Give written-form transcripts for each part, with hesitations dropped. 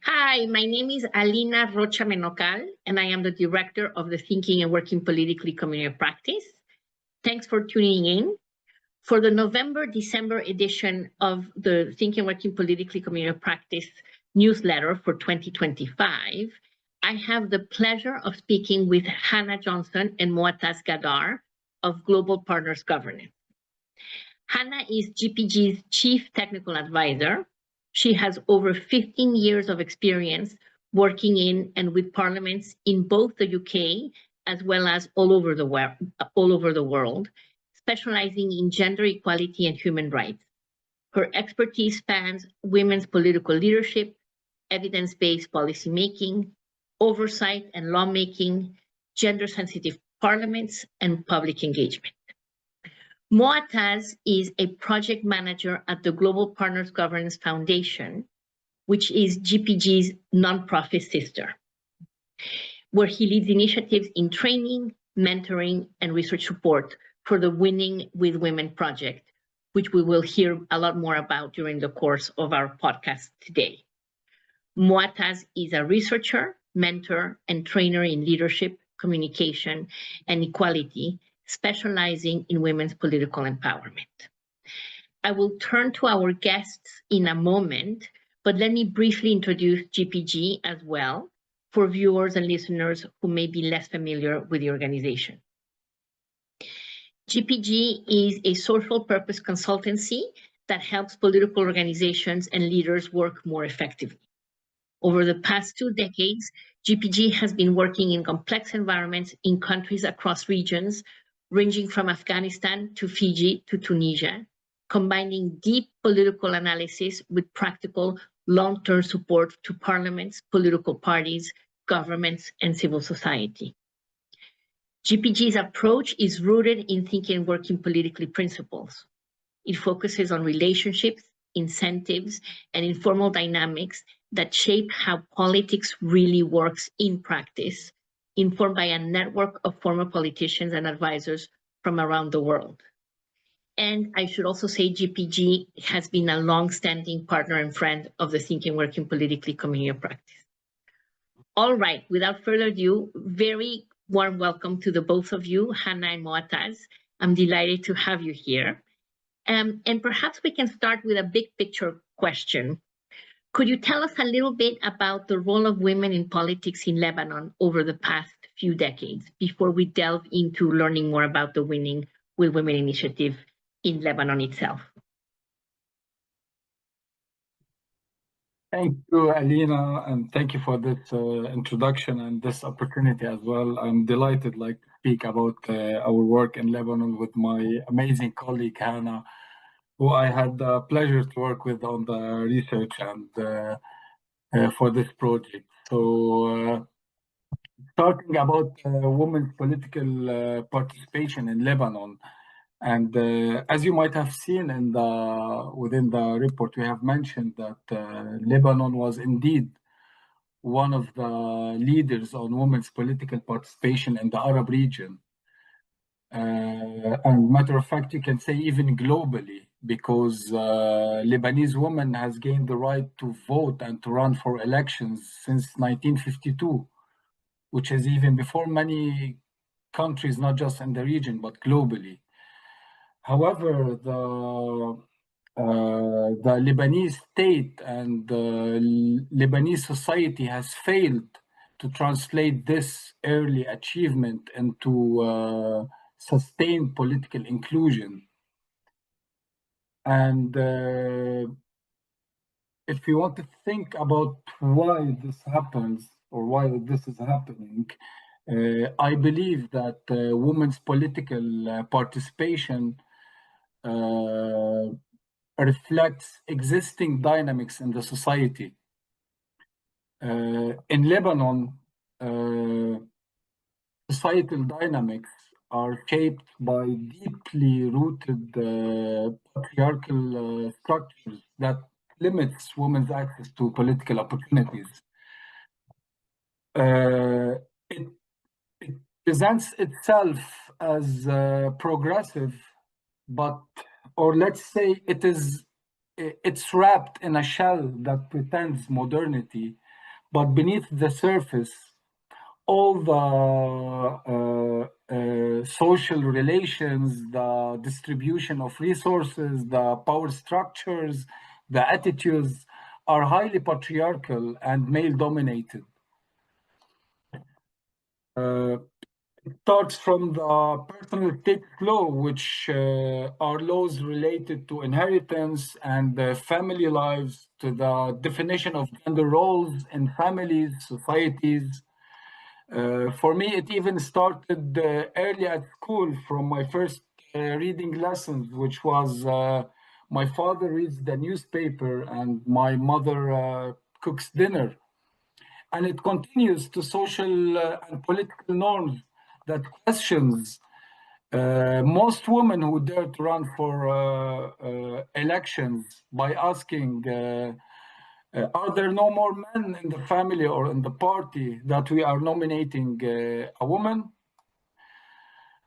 Hi, my name is Alina Rocha Menocal, and I am the director of the Thinking and Working Politically Community of Practice. Thanks for tuning in. For the November-December edition of the Thinking and Working Politically Community of Practice newsletter for 2025, I have the pleasure of speaking with Hannah Johnson and Moataz Gadar of Global Partners Governance. Hannah is GPG's Chief Technical Advisor. She has over 15 years of experience working in and with parliaments in both the UK as well as all over the world, specializing in gender equality and human rights. Her expertise spans women's political leadership, evidence-based policymaking, oversight and lawmaking, gender-sensitive parliaments, and public engagement. Moataz is a project manager at the Global Partners Governance Foundation, which is GPG's nonprofit sister, where he leads initiatives in training, mentoring, and research support for the Winning with Women project, which we will hear a lot more about during the course of our podcast today. Moataz is a researcher, mentor, and trainer in leadership, communication, and equality, specializing in women's political empowerment. I will turn to our guests in a moment, but let me briefly introduce GPG as well for viewers and listeners who may be less familiar with the organization. GPG is a social purpose consultancy that helps political organizations and leaders work more effectively. Over the past 2 decades, GPG has been working in complex environments in countries across regions, ranging from Afghanistan to Fiji to Tunisia, combining deep political analysis with practical long-term support to parliaments, political parties, governments, and civil society. GPG's approach is rooted in thinking and working politically principles. It focuses on relationships, incentives, and informal dynamics that shape how politics really works in practice, informed by a network of former politicians and advisors from around the world. And I should also say GPG has been a long-standing partner and friend of the Thinking Working Politically Community of Practice. All right, without further ado, very warm welcome to the both of you, Hannah and Moataz. I'm delighted to have you here. And perhaps we can start with a big picture question. Could you tell us a little bit about the role of women in politics in Lebanon over the past few decades before we delve into learning more about the Winning with Women initiative in Lebanon itself? Thank you, Alina, and thank you for this introduction and this opportunity as well. I'm delighted to speak about our work in Lebanon with my amazing colleague, Hannah, who I had the pleasure to work with on the research and for this project. So talking about women's political participation in Lebanon, and as you might have seen in within the report, we have mentioned that Lebanon was indeed one of the leaders on women's political participation in the Arab region. And matter of fact, you can say even globally, because Lebanese women has gained the right to vote and to run for elections since 1952, which is even before many countries, not just in the region, but globally. However, the Lebanese state and the Lebanese society has failed to translate this early achievement into sustained political inclusion. And if you want to think about why this happens or why this is happening, I believe that women's political participation reflects existing dynamics in the society. In Lebanon, societal dynamics are shaped by deeply rooted patriarchal structures that limits women's access to political opportunities. It presents itself as progressive, or let's say it's wrapped in a shell that pretends modernity but beneath the surface, all the social relations, the distribution of resources, the power structures, the attitudes are highly patriarchal and male dominated. It starts from the personal ethics law, which are laws related to inheritance and family lives, to the definition of gender roles in families, societies. For me, it even started early at school from my first reading lessons, which was my father reads the newspaper and my mother cooks dinner. And it continues to social and political norms that questions most women who dare to run for elections by asking, are there no more men in the family or in the party that we are nominating a woman?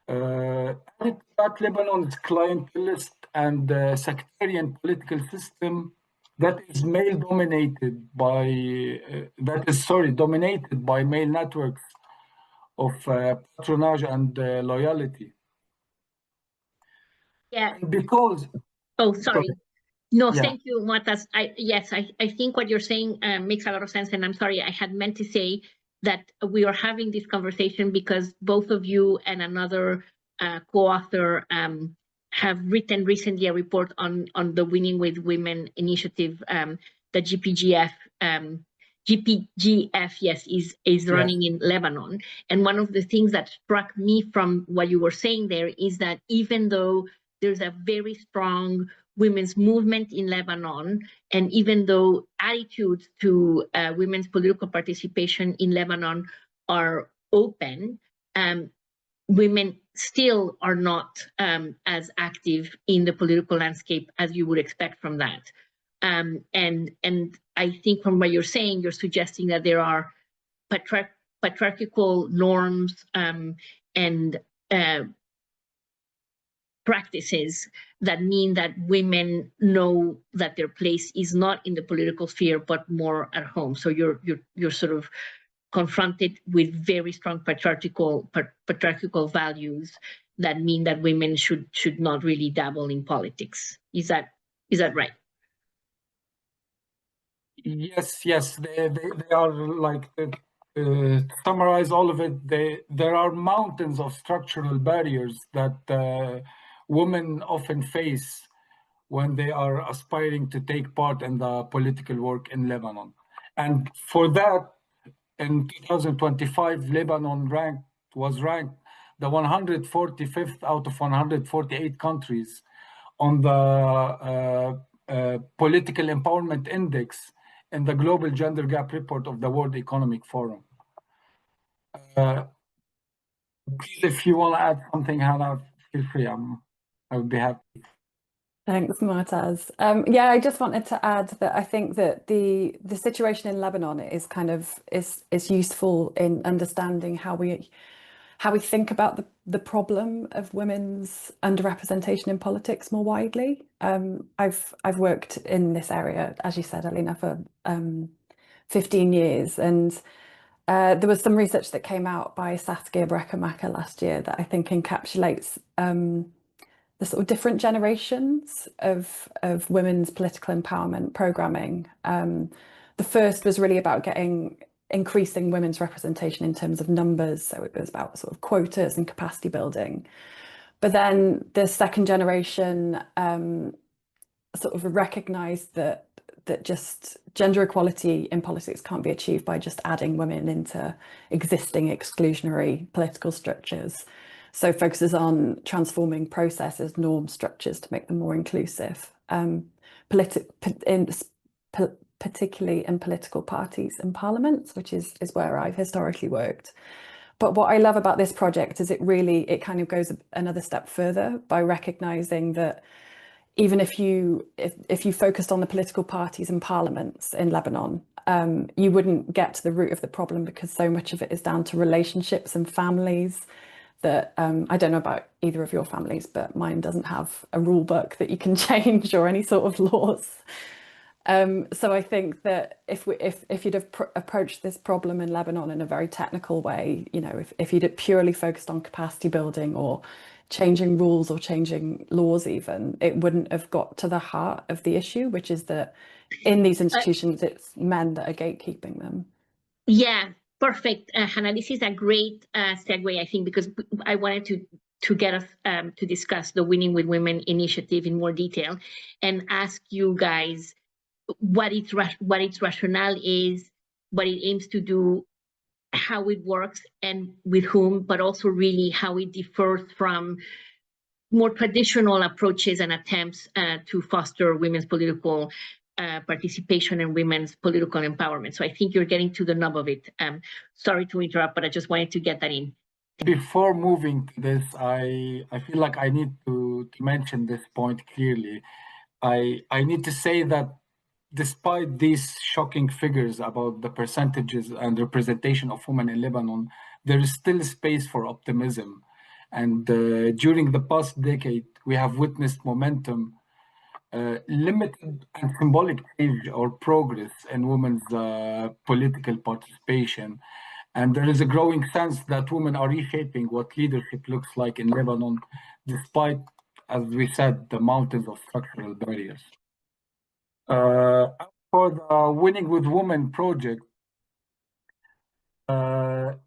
That Lebanon's clientelist and sectarian political system that is male dominated by dominated by male networks of patronage and loyalty. Yeah. Because Oh, sorry. No, yeah. thank you, Moataz. I think what you're saying makes a lot of sense, and I'm sorry, I had meant to say that we are having this conversation because both of you and another co-author have written recently a report on the Winning with Women initiative that GPGF, yes, is running in Lebanon. And one of the things that struck me from what you were saying there is that even though there's a very strong women's movement in Lebanon, and even though attitudes to women's political participation in Lebanon are open, women still are not as active in the political landscape as you would expect from that. And I think from what you're saying, you're suggesting that there are patriarchal norms and practices that mean that women know that their place is not in the political sphere but more at home. So you're sort of confronted with very strong patriarchal values that mean that women should not really dabble in politics. Is that right? Yes, they are like, to summarize all of it, there are mountains of structural barriers that women often face when they are aspiring to take part in the political work in Lebanon. And for that, in 2025, Lebanon was ranked the 145th out of 148 countries on the Political Empowerment Index in the Global Gender Gap Report of the World Economic Forum. Please, if you want to add something, Hannah, feel free. I would be happy. Thanks, Moataz. Yeah, I just wanted to add that I think that the situation in Lebanon is kind of is useful in understanding how we think about the problem of women's underrepresentation in politics more widely. I've worked in this area, as you said, Alina, for 15 years, and there was some research that came out by Saskia Breckenmacher last year that I think encapsulates the sort of different generations of women's political empowerment programming. The first was really about increasing women's representation in terms of numbers. So it was about sort of quotas and capacity building. But then the second generation sort of recognized that just gender equality in politics can't be achieved by just adding women into existing exclusionary political structures. So focuses on transforming processes, norm structures to make them more inclusive, particularly in political parties and parliaments, which is where I've historically worked. But what I love about this project is it kind of goes another step further by recognizing that even if you focused on the political parties and parliaments in Lebanon, you wouldn't get to the root of the problem, because so much of it is down to relationships and families that I don't know about either of your families, but mine doesn't have a rule book that you can change or any sort of laws. So I think that if you'd have approached this problem in Lebanon in a very technical way, you know, if you'd have purely focused on capacity building or changing rules or changing laws even, it wouldn't have got to the heart of the issue, which is that in these institutions, it's men that are gatekeeping them. Yeah, perfect, Hannah. This is a great segue, I think, because I wanted to get us to discuss the Winning with Women initiative in more detail and ask you guys what its rationale is, what it aims to do, how it works, and with whom, but also really how it differs from more traditional approaches and attempts to foster women's political participation and women's political empowerment. So I think you're getting to the nub of it. Sorry to interrupt, but I just wanted to get that in. Before moving to this, I feel like I need to mention this point clearly. I need to say that despite these shocking figures about the percentages and representation of women in Lebanon, there is still space for optimism. And during the past decade, we have witnessed momentum, limited and symbolic change or progress in women's political participation. And there is a growing sense that women are reshaping what leadership looks like in Lebanon, despite, as we said, the mountains of structural barriers. For the Winning with Women project, it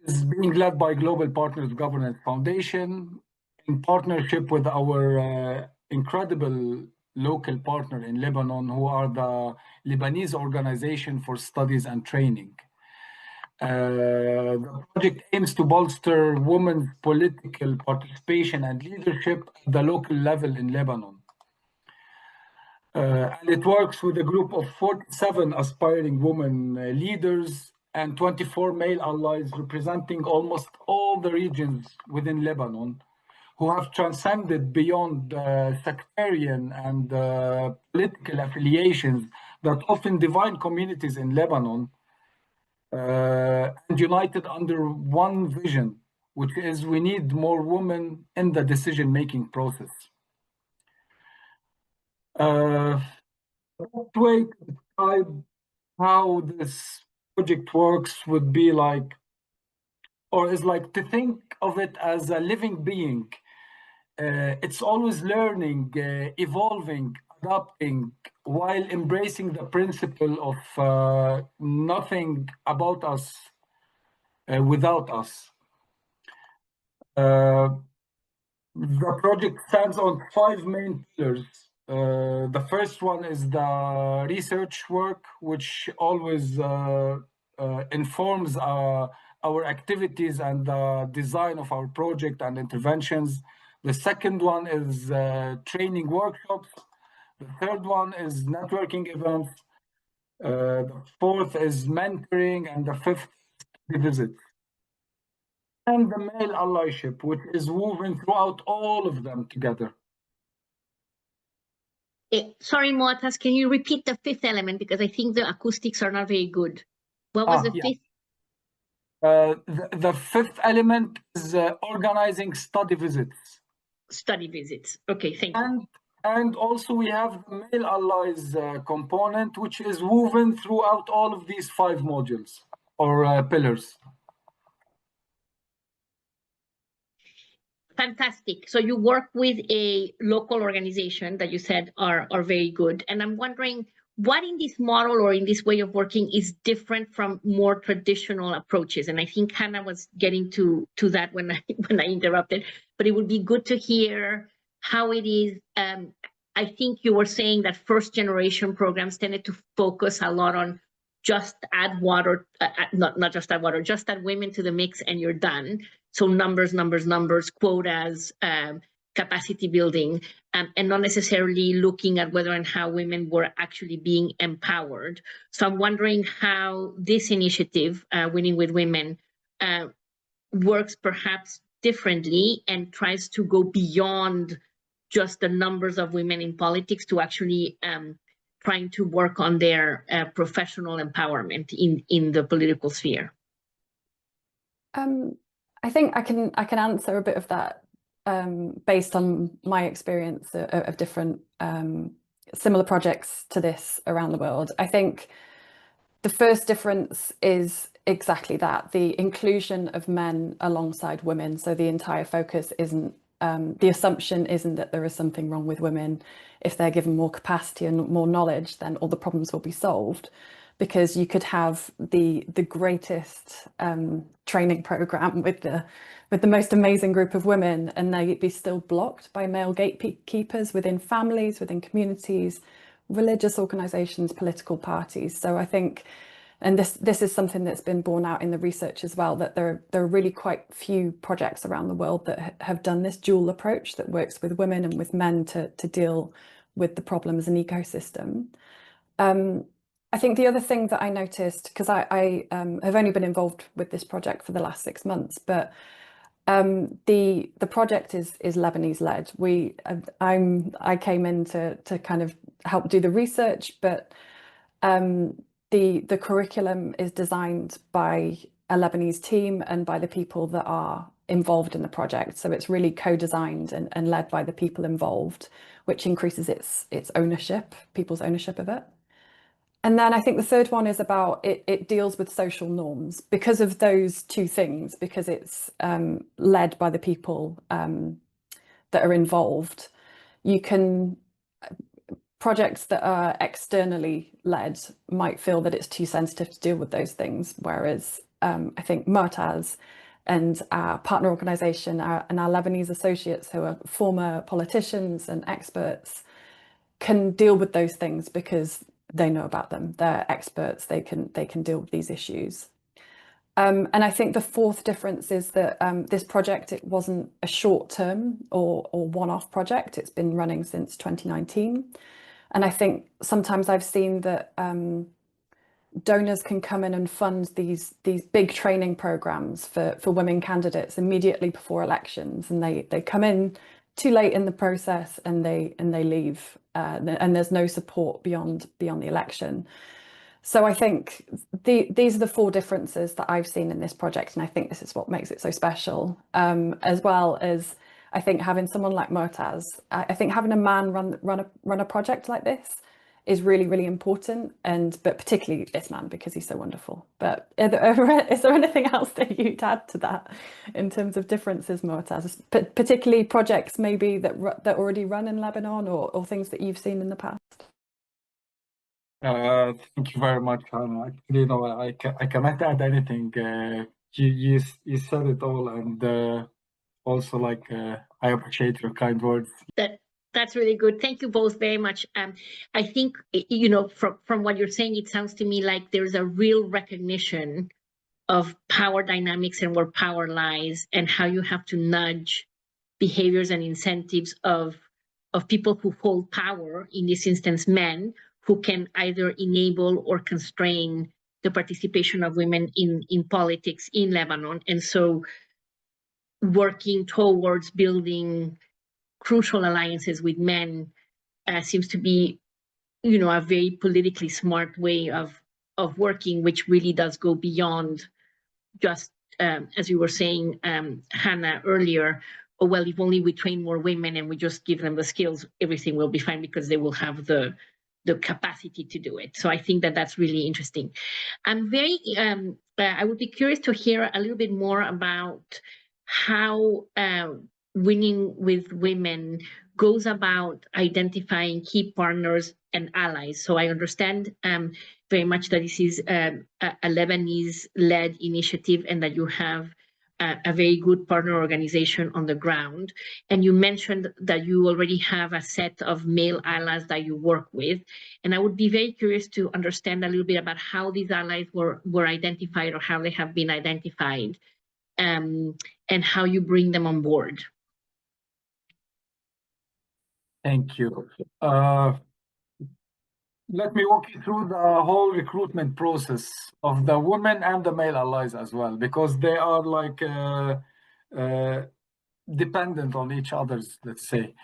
is being led by Global Partners Governance Foundation in partnership with our incredible local partner in Lebanon, who are the Lebanese Organization for Studies and Training. The project aims to bolster women's political participation and leadership at the local level in Lebanon. And it works with a group of 47 aspiring women leaders and 24 male allies representing almost all the regions within Lebanon, who have transcended beyond sectarian and political affiliations that often divide communities in Lebanon, and united under one vision, which is we need more women in the decision-making process. The best way to describe how this project works would be like, or is like to think of it as a living being. It's always learning, evolving, adapting, while embracing the principle of nothing about us without us. The project stands on 5 main pillars. The first one is the research work, which always informs our activities and the design of our project and interventions. The second one is training workshops. The third one is networking events. The fourth is mentoring, and the fifth is visits. And the male allyship, which is woven throughout all of them together. Sorry, Moataz, can you repeat the fifth element? Because I think the acoustics are not very good. What was the fifth? The fifth element is organizing study visits. Study visits. Okay, thank you. And also we have the male allies component, which is woven throughout all of these 5 modules or pillars. Fantastic. So you work with a local organization that you said are very good. And I'm wondering what in this model or in this way of working is different from more traditional approaches. And I think Hannah was getting to that when I interrupted, but it would be good to hear how it is. I think you were saying that first generation programs tended to focus a lot on just add water, not just add water, just add women to the mix and you're done. So numbers, quotas, capacity building, and not necessarily looking at whether and how women were actually being empowered. So I'm wondering how this initiative, Winning with Women, works perhaps differently and tries to go beyond just the numbers of women in politics to actually trying to work on their professional empowerment in the political sphere. I think I can answer a bit of that based on my experience of different similar projects to this around the world. I think the first difference is exactly that, the inclusion of men alongside women. So the entire focus isn't, the assumption isn't that there is something wrong with women. If they're given more capacity and more knowledge, then all the problems will be solved. Because you could have the greatest training program with the most amazing group of women, and they'd be still blocked by male gatekeepers within families, within communities, religious organizations, political parties. So I think, and this is something that's been borne out in the research as well, that there are really quite few projects around the world that have done this dual approach that works with women and with men to deal with the problem as an ecosystem. I think the other thing that I noticed, because I have only been involved with this project for the last 6 months, but the project is Lebanese led. I came in to kind of help do the research, but the curriculum is designed by a Lebanese team and by the people that are involved in the project. So it's really co-designed and led by the people involved, which increases its ownership, people's ownership of it. And then I think the third one is about it deals with social norms because of those two things, because it's led by the people that are involved. You can, projects that are externally led might feel that it's too sensitive to deal with those things, whereas I think Moataz and our partner organisation and our Lebanese associates who are former politicians and experts can deal with those things because they know about them. They're experts. They can deal with these issues. And I think the fourth difference is that this project, it wasn't a short-term or one-off project. It's been running since 2019. And I think sometimes I've seen that donors can come in and fund these big training programs for women candidates immediately before elections, and they come in too late in the process and they leave, and there's no support beyond the election. So I think these are the four differences that I've seen in this project, and I think this is what makes it so special, as well as I think having someone like Moataz. I think having a man run a project like this is really, really important, but particularly this man because he's so wonderful. But is there anything else that you'd add to that in terms of differences, Moataz, particularly projects maybe that already run in Lebanon or things that you've seen in the past? Thank you very much, Hannah. Actually, no, I cannot add anything. You said it all, and also I appreciate your kind words. That's really good. Thank you both very much. I think, from what you're saying, it sounds to me like there's a real recognition of power dynamics and where power lies and how you have to nudge behaviors and incentives of people who hold power, in this instance, men, who can either enable or constrain the participation of women in politics in Lebanon. And so working towards building crucial alliances with men seems to be, a very politically smart way of working, which really does go beyond just, as you were saying, Hannah, earlier, oh, well, if only we train more women and we just give them the skills, everything will be fine because they will have the capacity to do it. So I think that that's really interesting. I'm very, I would be curious to hear a little bit more about how Winning with Women goes about identifying key partners and allies. So I understand very much that this is a Lebanese-led initiative and that you have a very good partner organization on the ground. And you mentioned that you already have a set of male allies that you work with. And I would be very curious to understand a little bit about how these allies were identified or how they have been identified, and how you bring them on board. Thank you. Let me walk you through the whole recruitment process of the women and the male allies as well, because they are dependent on each other's, let's say.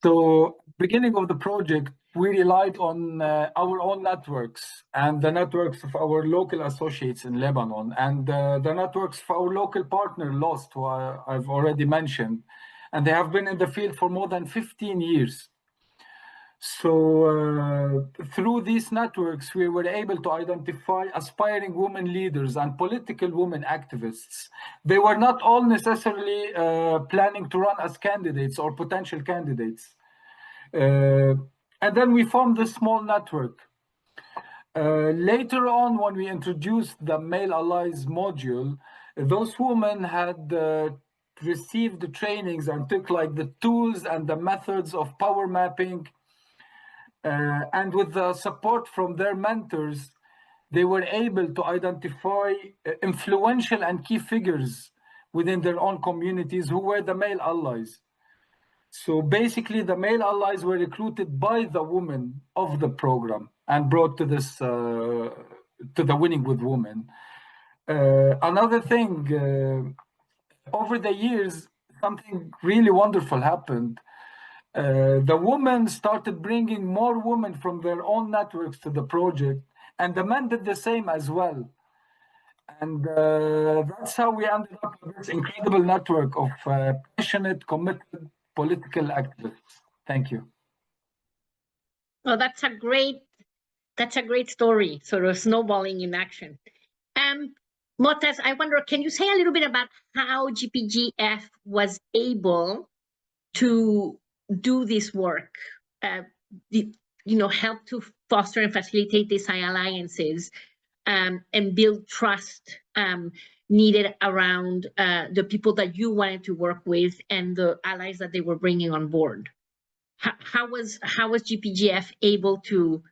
So beginning of the project, we relied on our own networks and the networks of our local associates in Lebanon and the networks for our local partner, LOST, who I've already mentioned. And they have been in the field for more than 15 years. So through these networks, we were able to identify aspiring women leaders and political women activists. They were not all necessarily planning to run as candidates or potential candidates. And then we formed this small network. Later on, when we introduced the Male Allies module, those women had received the trainings and took like the tools and the methods of power mapping. And with the support from their mentors, they were able to identify influential and key figures within their own communities who were the male allies. So basically, the male allies were recruited by the women of the program and brought to this to the Winning with Women. Another thing, over the years, something really wonderful happened. The women started bringing more women from their own networks to the project, and the men did the same as well. And that's how we ended up with this incredible network of passionate, committed political activists. Thank you. Well, that's a great story, sort of snowballing in action. Moataz, I wonder, can you say a little bit about how GPGF was able to do this work, help to foster and facilitate these alliances, and build trust needed around the people that you wanted to work with and the allies that they were bringing on board? How was GPGF able to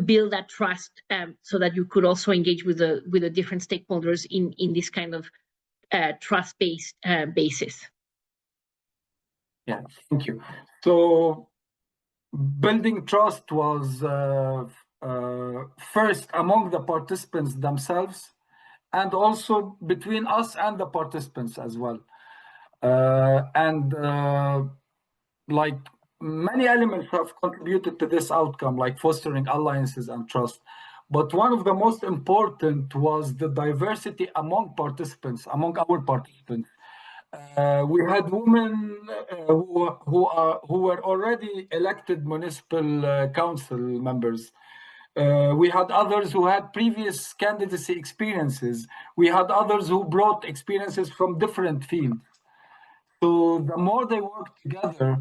build that trust so that you could also engage with the different stakeholders in this kind of trust-based basis? Yeah, thank you. So building trust was first among the participants themselves, and also between us and the participants as well. Like many elements have contributed to this outcome, like fostering alliances and trust. But one of the most important was the diversity among participants, among our participants. We had women who were already elected municipal council members. We had others who had previous candidacy experiences. We had others who brought experiences from different fields. So the more they worked together,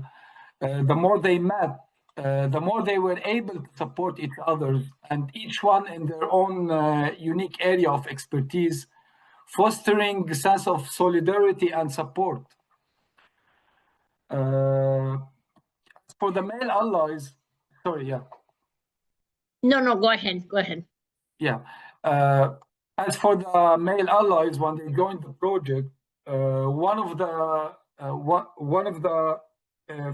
the more they met, the more they were able to support each other, and each one in their own unique area of expertise, fostering a sense of solidarity and support. For the male allies, sorry, yeah. No, go ahead. Yeah. As for the male allies, when they joined the project, one of the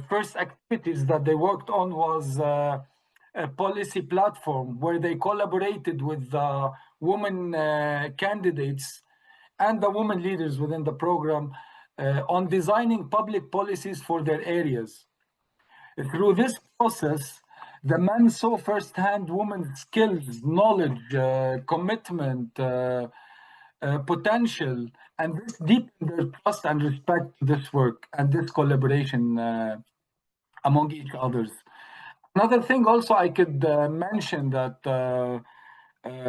first activities that they worked on was a policy platform where they collaborated with the women candidates and the women leaders within the program on designing public policies for their areas. Through this process, the men saw firsthand women's skills, knowledge, commitment, potential, and this deepened their trust and respect to this work and this collaboration among each others. Another thing also I could mention that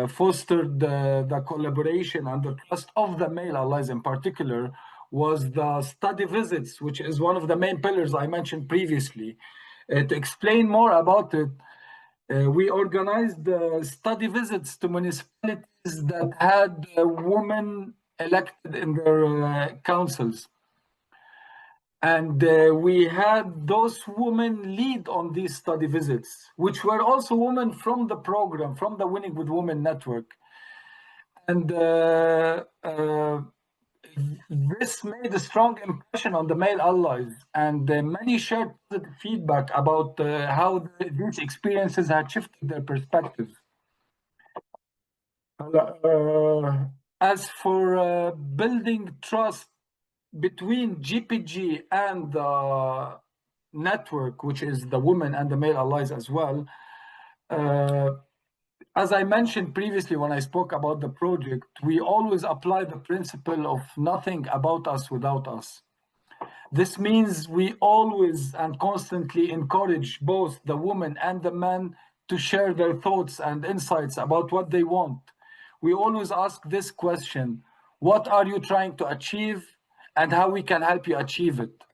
fostered the collaboration and the trust of the male allies in particular was the study visits, which is one of the main pillars I mentioned previously. To explain more about it, we organized study visits to municipalities that had women elected in their councils. And we had those women lead on these study visits, which were also women from the program, from the Winning with Women network. And this made a strong impression on the male allies, and many shared positive feedback about how these experiences had shifted their perspectives. As for building trust between GPG and the network, which is the women and the male allies as well, as I mentioned previously when I spoke about the project, we always apply the principle of nothing about us without us. This means we always and constantly encourage both the women and the men to share their thoughts and insights about what they want. We always ask this question: what are you trying to achieve, and how we can help you achieve it?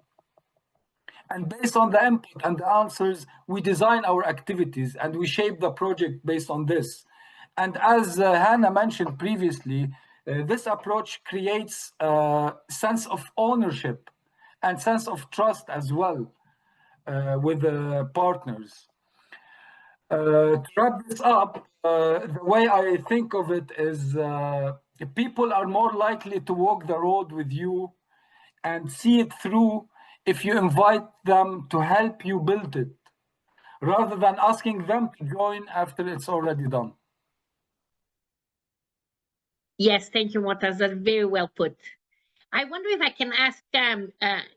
And based on the input and the answers, we design our activities and we shape the project based on this. And as Hannah mentioned previously, this approach creates a sense of ownership and sense of trust as well with the partners. To wrap this up, the way I think of it is people are more likely to walk the road with you and see it through if you invite them to help you build it, rather than asking them to join after it's already done. Yes, thank you, Moataz. That's very well put. I wonder if I can ask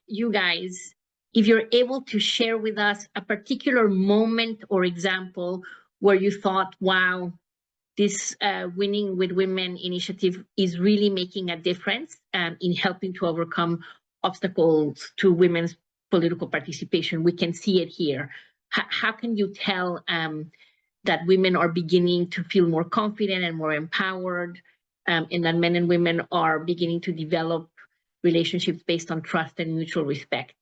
you guys if you're able to share with us a particular moment or example where you thought, wow, this Winning with Women initiative is really making a difference in helping to overcome obstacles to women's political participation. We can see it here. How can you tell that women are beginning to feel more confident and more empowered, and that men and women are beginning to develop relationships based on trust and mutual respect?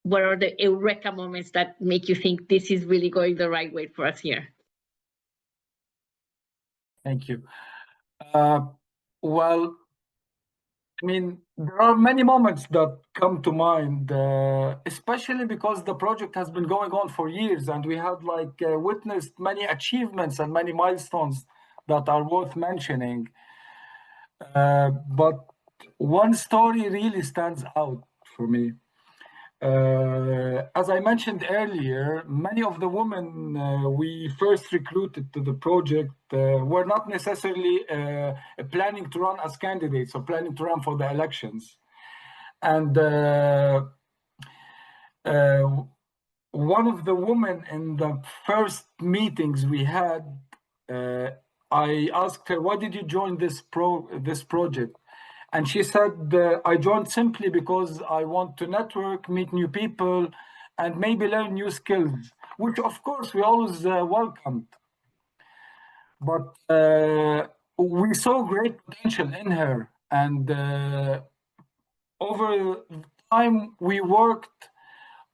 What are the eureka moments that make you think this is really going the right way for us here? Thank you. Well, I mean, there are many moments that come to mind, especially because the project has been going on for years and we have witnessed many achievements and many milestones that are worth mentioning. But one story really stands out for me. As I mentioned earlier, many of the women we first recruited to the project were not necessarily planning to run as candidates or planning to run for the elections. And one of the women in the first meetings we had, I asked her, why did you join this project? And she said, I joined simply because I want to network, meet new people, and maybe learn new skills, which of course we always welcomed. But we saw great potential in her. And over time, we worked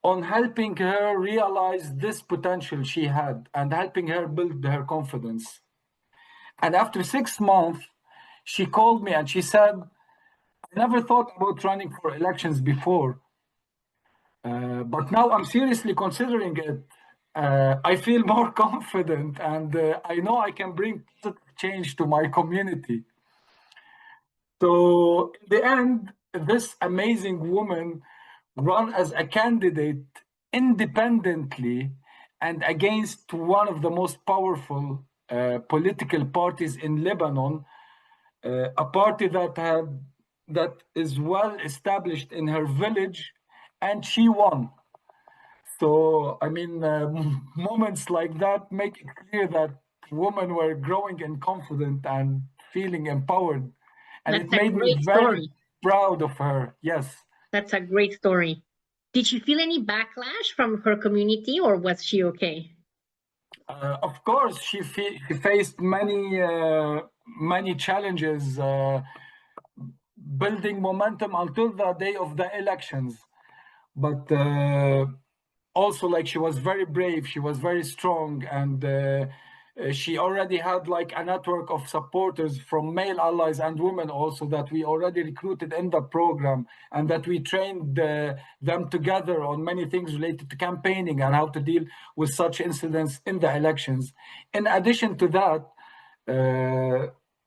on helping her realize this potential she had and helping her build her confidence. And after 6 months, she called me and she said, I never thought about running for elections before, but now I'm seriously considering it. I feel more confident and I know I can bring positive change to my community. So in the end, this amazing woman ran as a candidate independently and against one of the most powerful political parties in Lebanon, a party that is well established in her village, and she won. So, I mean, moments like that make it clear that women were growing in confidence and feeling empowered. And That's it made me very proud of her. Yes. That's a great story. Did she feel any backlash from her community, or was she okay? Of course, she faced many challenges, building momentum until the day of the elections. But also, like, she was very brave, she was very strong, and she already had like a network of supporters from male allies and women also that we already recruited in the program, and that we trained them together on many things related to campaigning and how to deal with such incidents in the elections. In addition to that,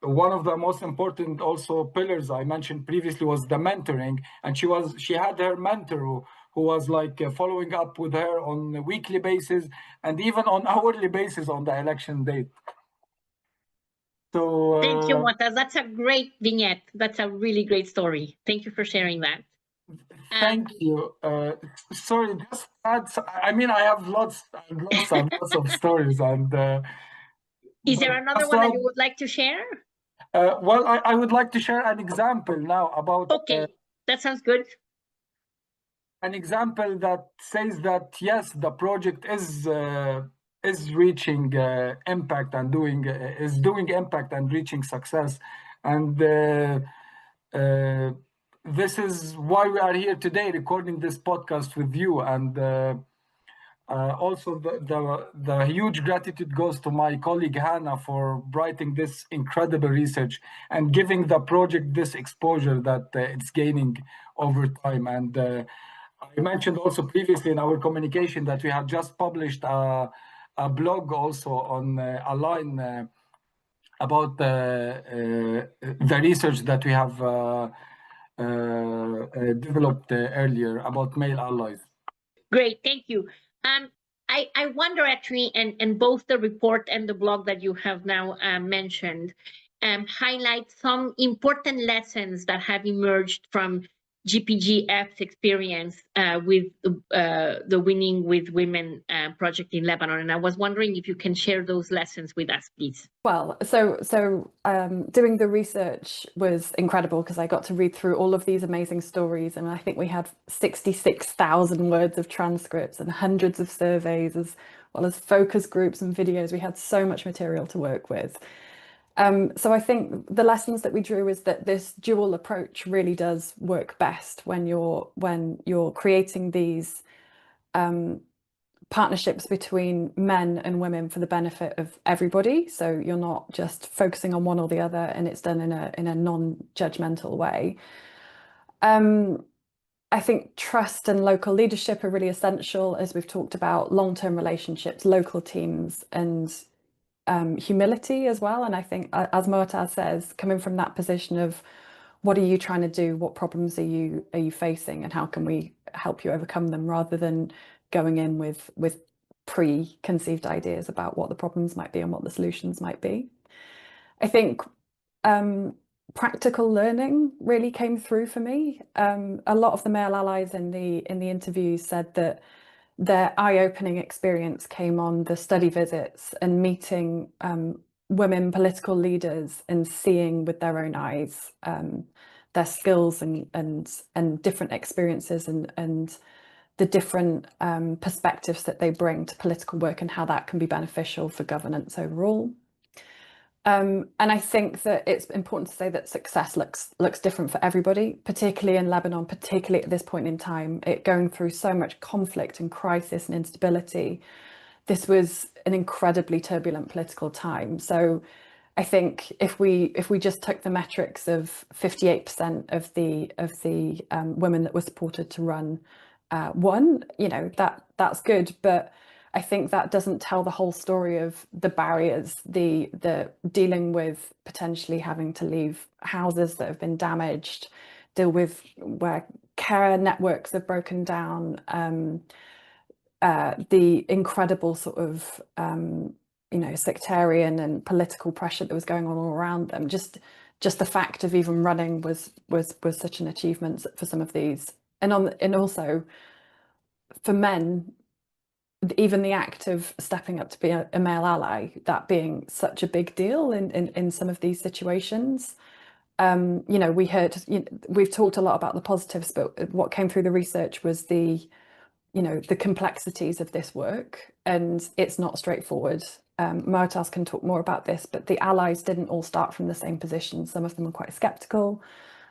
one of the most important also pillars I mentioned previously was the mentoring, and she had her mentor who was like following up with her on a weekly basis and even on hourly basis on the election date. So thank you, Moataz. That's a great vignette. That's a really great story. Thank you for sharing that. Thank you. Sorry, just add. I mean, I have lots of stories, and is there another one that you would like to share? Well, I would like to share an example now about. Okay, that sounds good. An example that says that yes, the project is reaching impact and doing impact and reaching success, and this is why we are here today recording this podcast with you. And also the huge gratitude goes to my colleague Hannah for writing this incredible research and giving the project this exposure that it's gaining over time. And I mentioned also previously in our communication that we have just published a blog also on Align about the research that we have developed earlier about male allies. Great, thank you. I wonder actually, and both the report and the blog that you have now mentioned highlight some important lessons that have emerged from GPGF's experience with the Winning with Women project in Lebanon. And I was wondering if you can share those lessons with us, please. Well, so doing the research was incredible because I got to read through all of these amazing stories, and I think we had 66,000 words of transcripts and hundreds of surveys, as well as focus groups and videos. We had so much material to work with. So I think the lessons that we drew is that this dual approach really does work best when you're creating these partnerships between men and women for the benefit of everybody. So you're not just focusing on one or the other, and it's done in a non-judgmental way. I think trust and local leadership are really essential, as we've talked about, long-term relationships, local teams, and humility as well. And I think, as Moataz says, coming from that position of what are you trying to do, what problems are you facing, and how can we help you overcome them, rather than going in with preconceived ideas about what the problems might be and what the solutions might be. I think practical learning really came through for me. A lot of the male allies in the interviews said that their eye-opening experience came on the study visits and meeting women political leaders and seeing with their own eyes their skills and different experiences and the different perspectives that they bring to political work and how that can be beneficial for governance overall. And I think that it's important to say that success looks different for everybody, particularly in Lebanon, particularly at this point in time, it going through so much conflict and crisis and instability. This was an incredibly turbulent political time. So I think if we just took the metrics of 58% of the women that were supported to run won, you know, that's good, but I think that doesn't tell the whole story of the barriers, the dealing with potentially having to leave houses that have been damaged, deal with where care networks have broken down, the incredible sort of you know, sectarian and political pressure that was going on all around them. Just the fact of even running was such an achievement for some of these, and also for men, even the act of stepping up to be a male ally, that being such a big deal in some of these situations. You know, we've talked a lot about the positives, but what came through the research was the complexities of this work, and it's not straightforward. Moataz can talk more about this, but the allies didn't all start from the same position. Some of them were quite skeptical.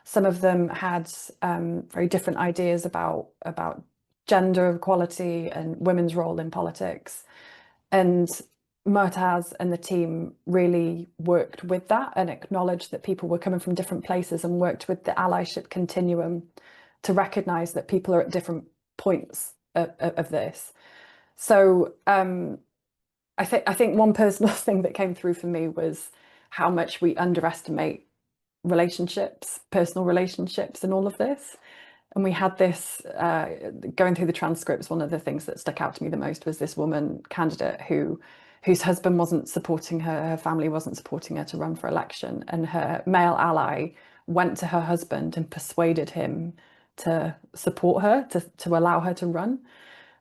Some of them had very different ideas about gender equality and women's role in politics. And Moataz and the team really worked with that and acknowledged that people were coming from different places, and worked with the allyship continuum to recognise that people are at different points of this. So I think one personal thing that came through for me was how much we underestimate relationships, personal relationships, and all of this. And we had this, going through the transcripts, one of the things that stuck out to me the most was this woman candidate whose husband wasn't supporting her family wasn't supporting her to run for election, and her male ally went to her husband and persuaded him to support her, to allow her to run.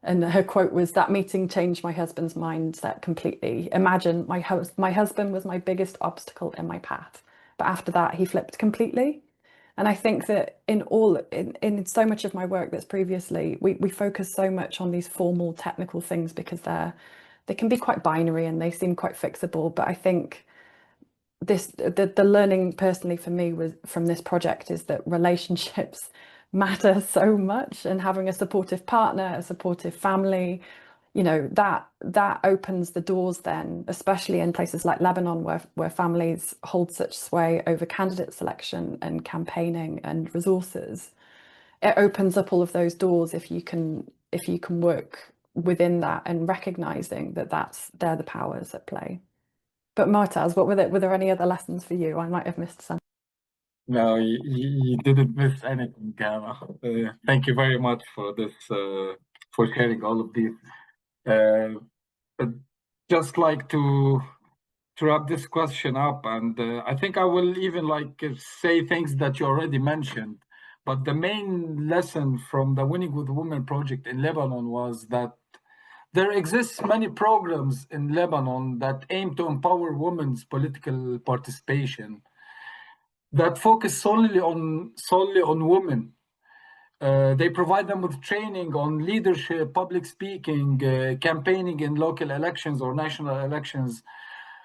And her quote was, "That meeting changed my husband's mindset completely. Imagine my husband was my biggest obstacle in my path, but after that he flipped completely." And I think that in so much of my work that's previously, we focus so much on these formal technical things because they can be quite binary and they seem quite fixable. But I think the learning personally for me was from this project is that relationships matter so much, and having a supportive partner, a supportive family, you know, that opens the doors then, especially in places like Lebanon where families hold such sway over candidate selection and campaigning and resources. It opens up all of those doors if you can work within that and recognizing that they're the powers at play. But Moataz, were there any other lessons for you? I might have missed some. No, you didn't miss anything, Ghana. Thank you very much for this, for sharing all of these. But just like to wrap this question up, and I think I will even like say things that you already mentioned. But the main lesson from the Winning with Women project in Lebanon was that there exists many programs in Lebanon that aim to empower women's political participation that focus solely on women. They provide them with training on leadership, public speaking, campaigning in local elections or national elections,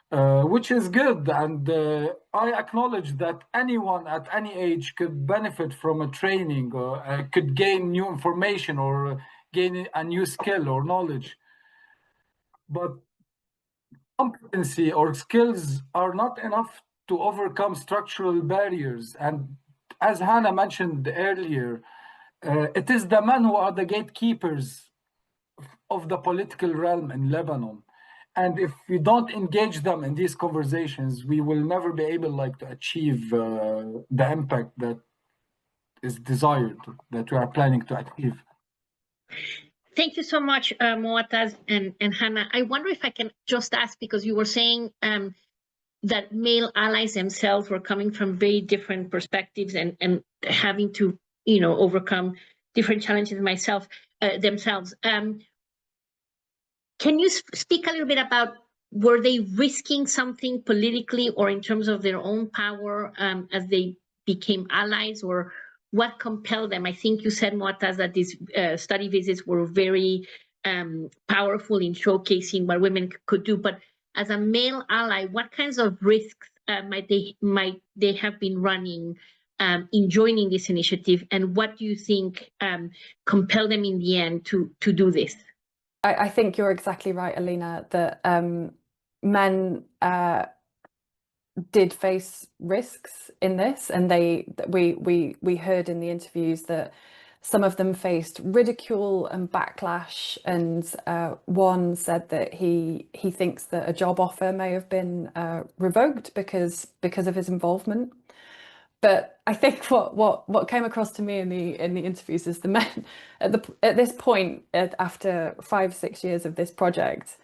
which is good. And I acknowledge that anyone at any age could benefit from a training or could gain new information or gain a new skill or knowledge. But competency or skills are not enough to overcome structural barriers. And as Hannah mentioned earlier, it is the men who are the gatekeepers of the political realm in Lebanon. And if we don't engage them in these conversations, we will never be able to achieve the impact that is desired, that we are planning to achieve. Thank you so much, Moataz and Hannah. I wonder if I can just ask, because you were saying that male allies themselves were coming from very different perspectives and having to, overcome different challenges themselves. Can you speak a little bit about, were they risking something politically or in terms of their own power as they became allies, or what compelled them? I think you said, Moataz, that these study visits were very powerful in showcasing what women could do. But as a male ally, what kinds of risks might they have been running in joining this initiative, and what do you think compelled them in the end to do this? I think you're exactly right, Alina, that men did face risks in this, and we heard in the interviews that some of them faced ridicule and backlash, and one said that he thinks that a job offer may have been revoked because of his involvement. But I think what came across to me in the interviews is the men at this point, after 5-6 years of this project,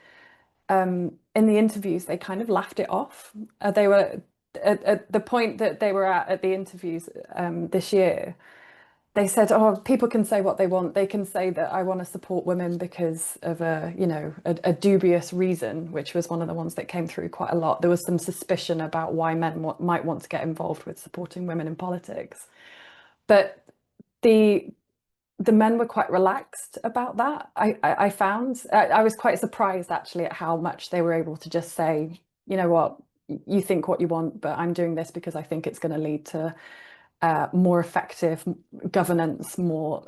in the interviews they kind of laughed it off. They were at the point that they were at the interviews this year. They said, "Oh, people can say what they want. They can say that I want to support women because of a dubious reason," which was one of the ones that came through quite a lot. There was some suspicion about why men might want to get involved with supporting women in politics, but the men were quite relaxed about that. I found I was quite surprised actually at how much they were able to just say, "You know what, you think what you want, but I'm doing this because I think it's going to lead to more effective governance, more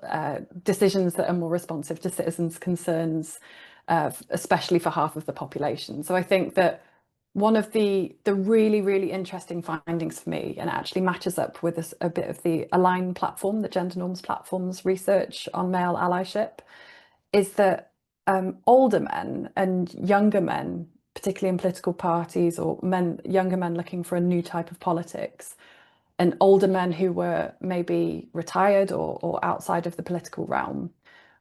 decisions that are more responsive to citizens' concerns, especially for half of the population." So I think that one of the really, really interesting findings for me, and it actually matches up with a bit of the Align platform, the Gender Norms Platform's research on male allyship, is that older men and younger men, particularly in political parties, or younger men looking for a new type of politics, and older men who were maybe retired or outside of the political realm,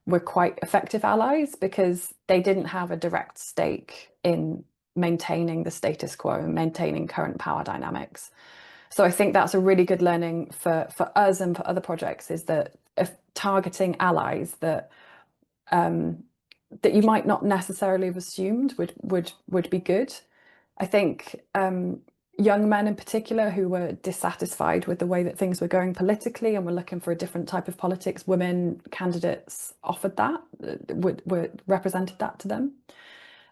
were quite effective allies because they didn't have a direct stake in maintaining the status quo and maintaining current power dynamics. So I think that's a really good learning for us and for other projects, is that if targeting allies that you might not necessarily have assumed would be good. I think young men in particular who were dissatisfied with the way that things were going politically and were looking for a different type of politics. Women candidates offered that, were represented that to them.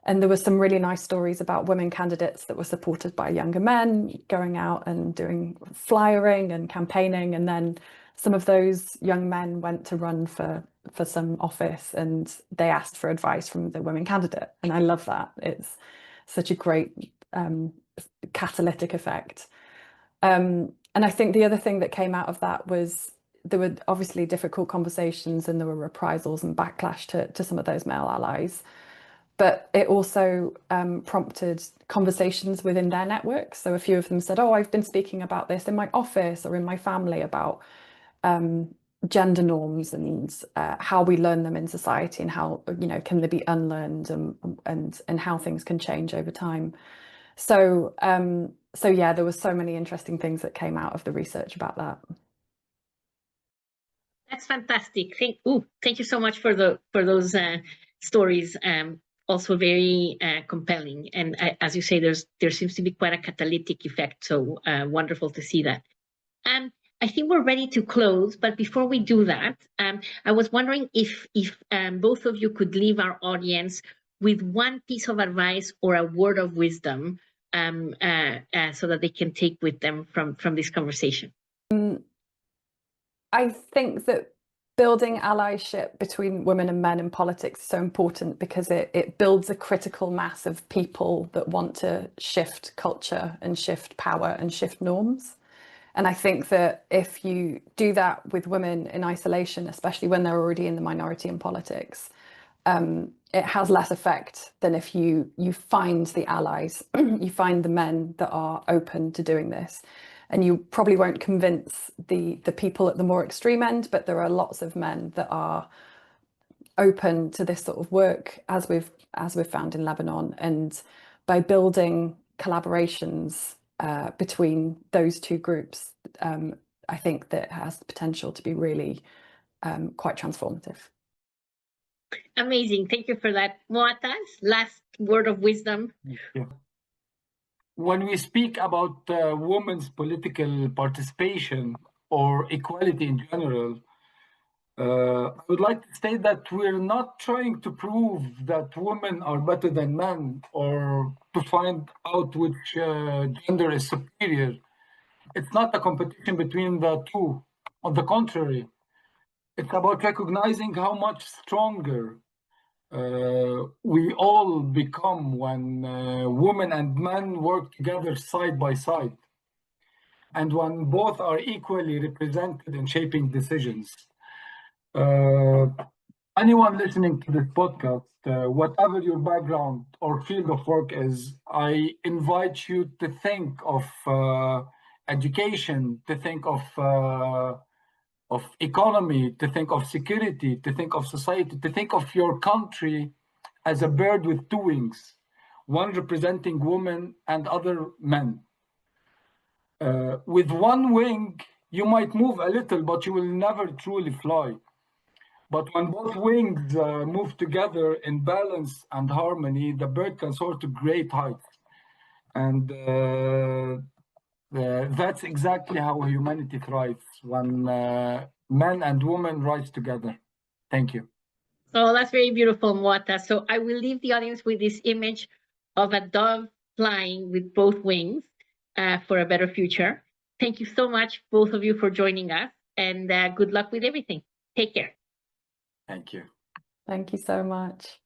And there were some really nice stories about women candidates that were supported by younger men going out and doing flyering and campaigning. And then some of those young men went to run for some office and they asked for advice from the women candidate. And I love that. It's such a great catalytic effect. And I think the other thing that came out of that was there were obviously difficult conversations and there were reprisals and backlash to some of those male allies. But it also prompted conversations within their networks. So a few of them said, oh, I've been speaking about this in my office or in my family about gender norms and how we learn them in society and how, you know, can they be unlearned and how things can change over time. So, so yeah, there were so many interesting things that came out of the research about that. That's fantastic. Thank you so much for those stories. Also very compelling, and as you say, there seems to be quite a catalytic effect. So wonderful to see that. I think we're ready to close, but before we do that, I was wondering if both of you could leave our audience with one piece of advice or a word of wisdom, so that they can take with them from this conversation. I think that building allyship between women and men in politics is so important because it builds a critical mass of people that want to shift culture and shift power and shift norms. And I think that if you do that with women in isolation, especially when they're already in the minority in politics, it has less effect than if you find the allies, you find the men that are open to doing this. And you probably won't convince the people at the more extreme end, but there are lots of men that are open to this sort of work, as we've found in Lebanon. And by building collaborations between those two groups, I think that it has the potential to be really quite transformative. Amazing. Thank you for that. Moataz, last word of wisdom. Yeah. When we speak about women's political participation or equality in general, I would like to state that we're not trying to prove that women are better than men or to find out which gender is superior. It's not a competition between the two. On the contrary, it's about recognizing how much stronger we all become when women and men work together side by side, and when both are equally represented in shaping decisions. Anyone listening to this podcast, whatever your background or field of work is, I invite you to think of education, to think of economy, to think of security, to think of society, to think of your country as a bird with two wings, one representing women and other men. With one wing, you might move a little, but you will never truly fly. But when both wings move together in balance and harmony, the bird can soar to great heights. And that's exactly how humanity thrives, when men and women rise together. Thank you. Oh, that's very beautiful, Moataz. So I will leave the audience with this image of a dove flying with both wings for a better future. Thank you so much, both of you, for joining us, and good luck with everything. Take care. Thank you. Thank you so much.